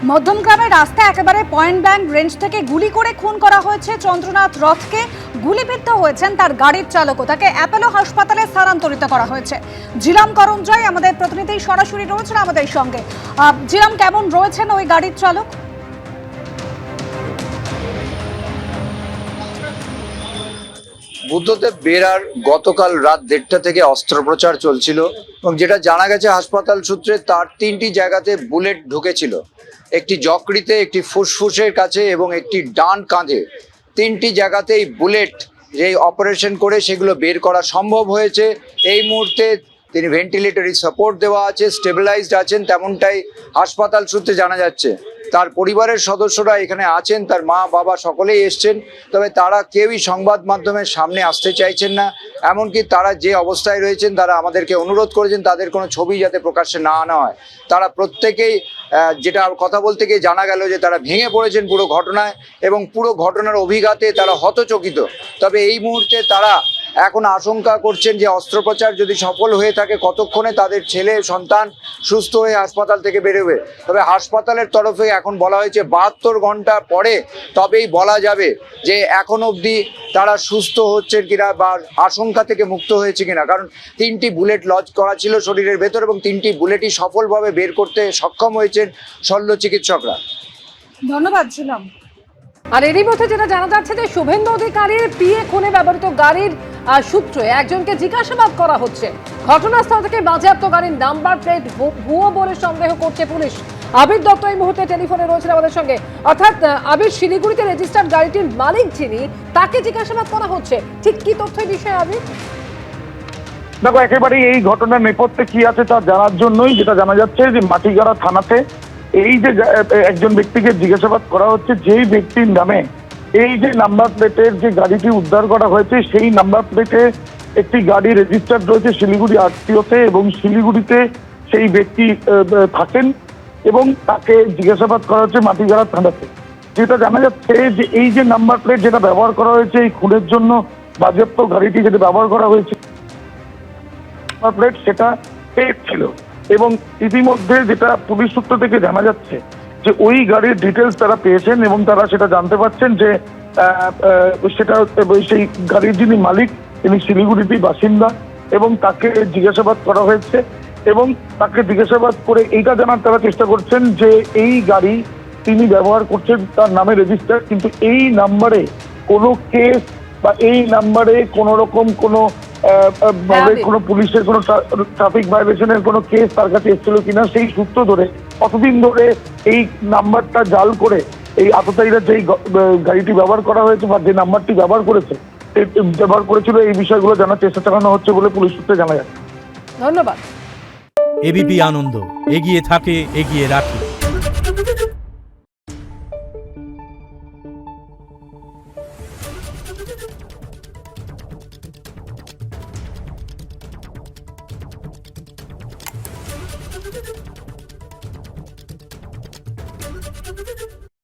মধ্যমগ্রামের রাস্তায় একেবারে point blank range থেকে গুলি করে খুন করা হয়েছে চন্দ্রনাথ রথকে। গুলিবিদ্ধ হয়েছেন তার গাড়ির চালকও। তাকে অ্যাপোলো হাসপাতালে স্থানান্তরিত করা হয়েছে। জিলাম করঞ্জয় আমাদের প্রতিনিধি সরাসরি রয়েছেন আমাদের সঙ্গে। জিলাম, কেমন রয়েছেন ওই গাড়ির চালক? বুদ্ধদেব বেরার গতকাল রাত 1:30 থেকে অস্ত্রোপচার চলছিল এবং যেটা জানা গেছে হাসপাতাল সূত্রে তার 3টি জায়গাতে বুলেট ঢুকেছিল। একটি যকৃতে, একটি ফুসফুসের কাছে এবং একটি ডান কাঁধে। 3টি জায়গাতেই বুলেট যে অপারেশন করে সেগুলো বের করা সম্ভব হয়েছে। এই মুহূর্তে তিনি ভেন্টিলেটরি সাপোর্ট দেওয়া আছে, স্টেবিলাইজড আছেন, তেমনটাই হাসপাতাল সূত্রে জানা যাচ্ছে। তার পরিবারের সদস্যরা এখানে আছেন, তার মা বাবা সকলেই এসছেন, তবে তারা কেউই সংবাদ মাধ্যমের সামনে আসতে চাইছেন না। এমনকি তারা যে অবস্থায় রয়েছেন তারা আমাদেরকে অনুরোধ করেছেন তাদের কোনো ছবি যাতে প্রকাশ্যে না আনা হয়। তারা প্রত্যেকেই যেটা কথা বলতে গিয়ে জানা গেল যে তারা ভেঙে পড়েছেন পুরো ঘটনায় এবং পুরো ঘটনার অভিঘাতে তারা হতচকিত। তবে এই মুহূর্তে তারা এখন আশঙ্কা করছেন যে অস্ত্রোপচার যদি সফল হয়ে থাকে কতক্ষণে তাদের ছেলে সন্তান সুস্থ হয়ে হাসপাতাল থেকে বেরোবে। তবে হাসপাতালের তরফে এখন বলা হয়েছে 72 ঘন্টা পরে তবেই বলা যাবে যে এখন অবধি তারা সুস্থ হচ্ছেন কিনা বা আশঙ্কা থেকে মুক্ত হয়েছে কিনা। কারণ 3টি বুলেট লজ করা ছিল শরীরের ভেতর এবং 3টি বুলেটই সফলভাবে বের করতে সক্ষম হয়েছেন শল্য চিকিৎসকরা। ধন্যবাদ ছিলাম। আর এরই মধ্যে যেটা জানা যাচ্ছে যে শুভেন্দু অধিকারীর পিএ খুনে ব্যবহৃত গাড়ির সূত্রে একজনকে জিজ্ঞাসাবাদ করা হচ্ছে। ঘটনাস্থল থেকে বাজেয়াপ্ত গাড়ির নাম্বার প্লেট ভুয়ো বলে সন্দেহ করছে পুলিশ। আবির দত্ত এই মুহূর্তে টেলিফোনে রয়েছেন আমাদের সঙ্গে। অর্থাৎ আবির, শিলিগুড়িতে রেজিস্টার্ড গাড়িটির মালিক যিনি, তাকে জিজ্ঞাসাবাদ করা হচ্ছে। ঠিক কি তথ্য এই বিষয়ে আবির? দেখো, একেবারেই এই ঘটনার নেপথ্যে কি আছে তা জানার জন্যই যেটা জানা যাচ্ছে যে মাটিগাড়া থানাতে এই যে একজন ব্যক্তিকে জিজ্ঞাসাবাদ করা হচ্ছে, যেই ব্যক্তির নামে এই যে নাম্বার প্লেটের যে গাড়িটি উদ্ধার করা হয়েছে সেই নাম্বার প্লেটে একটি গাড়ি রেজিস্টার্ড রয়েছে শিলিগুড়ি আরটিওতে এবং শিলিগুড়িতে সেই ব্যক্তি থাকেন এবং তাকে জিজ্ঞাসাবাদ করা হচ্ছে মাটিগাড়া থানাতে। যেটা জানা যাচ্ছে যে এই যে নাম্বার প্লেট যেটা ব্যবহার করা হয়েছে এই খুনের জন্য বাজেয়াপ্ত গাড়িটি যেটা ব্যবহার করা হয়েছে নাম্বার প্লেট সেটা ফেক ছিল এবং ইতিমধ্যে যেটা পুলিশ সূত্র থেকে জানা যাচ্ছে যে ওই গাড়ির ডিটেলস তারা পেয়েছেন এবং তারা সেটা জানতে পারছেন যে সেটা সেই গাড়ির যিনি মালিক তিনি শিলিগুড়িতেই বাসিন্দা এবং তাকে জিজ্ঞাসাবাদ করা হয়েছে এবং তাকে জিজ্ঞাসাবাদ করে এইটা জানার তারা চেষ্টা করছেন যে এই গাড়ি তিনি ব্যবহার করছেন তার নামে রেজিস্টার, কিন্তু এই নাম্বারে কোনো কেস বা এই নাম্বারে কোনো রকম কোনো কোনো পুলিশের কোনো ট্রাফিক ভায়োলেশনের কোনো কেস তার কাছে এসেছিল কিনা সেই সূত্র ধরে কতদিন ধরে এই নাম্বারটা জাল করে এই আততায়ীরা যেই গাড়িটি ব্যবহার করা হয়েছে বা যে নাম্বারটি ব্যবহার করেছিল এই বিষয়গুলো জানার চেষ্টা চালানো হচ্ছে বলে পুলিশ সূত্রে জানা যাচ্ছে। ধন্যবাদ। এবিপি আনন্দ, এগিয়ে থাকে, এগিয়ে রাখে।